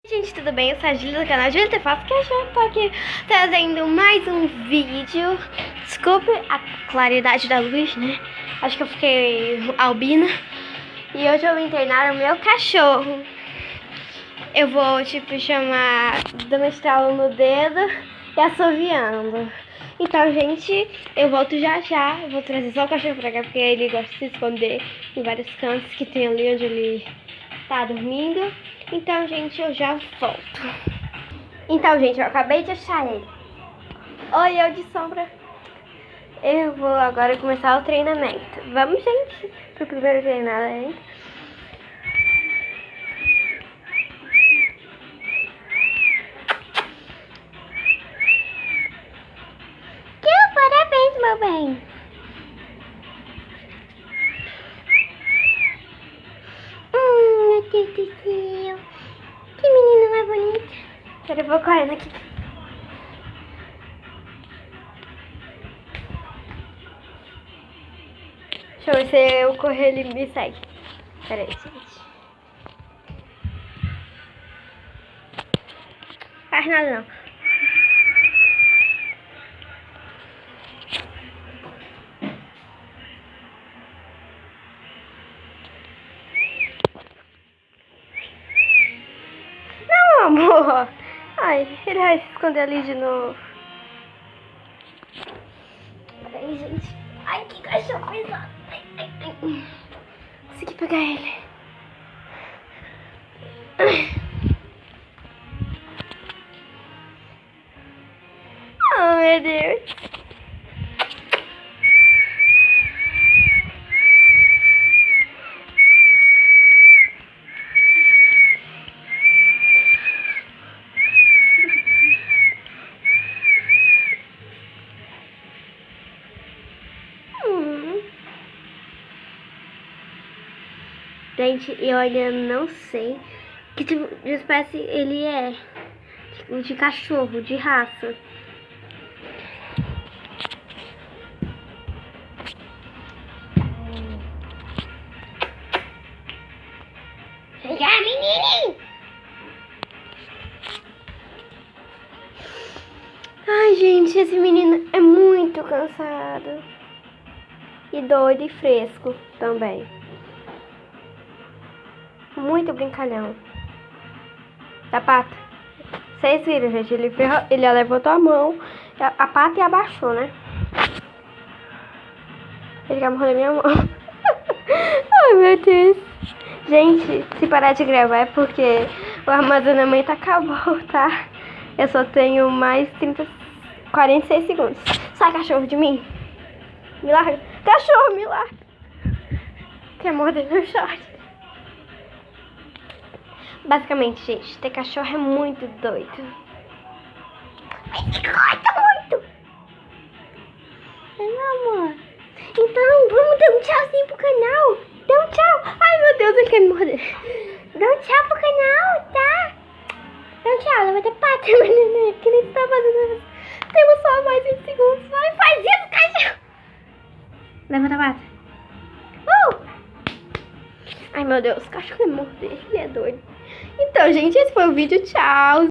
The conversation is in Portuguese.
Gente, tudo bem? Eu sou a Júlia do canal Júlia Tefaz, que eu já tô aqui trazendo mais um vídeo. Desculpe a claridade da luz, né? Acho que eu fiquei albina. E hoje eu vou internar o meu cachorro. Eu vou, chamar, dando estralo no dedo e assoviando. Então, gente, eu volto já já. Eu vou trazer só o cachorro pra cá, porque ele gosta de se esconder em vários cantos que tem ali onde ele tá dormindo. Então, gente, eu já volto. Então, gente, eu acabei de achar ele. Oi, eu de sombra. Eu vou agora começar o treinamento. Vamos, gente, pro primeiro treinamento. Parabéns, meu bem. Meu Deus do céu. Que menino mais bonito. Pera, eu vou correndo aqui. Deixa eu ver se eu correr ele me segue. Pera aí, gente. Faz nada não. Não, amor. Ai, ele vai se esconder ali de novo. Peraí, gente. Ai, que cachorro pesado. Ai, ai, ai. Consegui pegar ele. Oh, meu Deus. Gente, eu ainda não sei que tipo de espécie ele é. Tipo, de cachorro, de raça. Chega, menininho! Ai, gente, esse menino é muito cansado. E doido e fresco também. Muito brincalhão. Da pata. Vocês viram, gente? Ele levantou a mão, a pata e abaixou, né? Ele quer morder minha mão. Ai, meu Deus. Gente, se parar de gravar é porque o armazenamento acabou, tá? Eu só tenho mais 46 segundos. Sai, cachorro, de mim. Me larga. Cachorro, me larga. Quer morder meu short. Basicamente, gente, ter cachorro é muito doido. Mas gosta muito. Meu amor. Então, vamos dar um tchauzinho pro canal. Dá um tchau. Ai, meu Deus, ele quer me morder. Dá um tchau pro canal, tá? Dá um tchau, levanta a pata, menina. Que nem você tá fazendo. Temos só mais 20 segundos. Vai, faz isso, cachorro. Levanta a pata. Ai, meu Deus, o cachorro quer morder. Ele é doido. Então, gente, esse foi o vídeo. Tchau.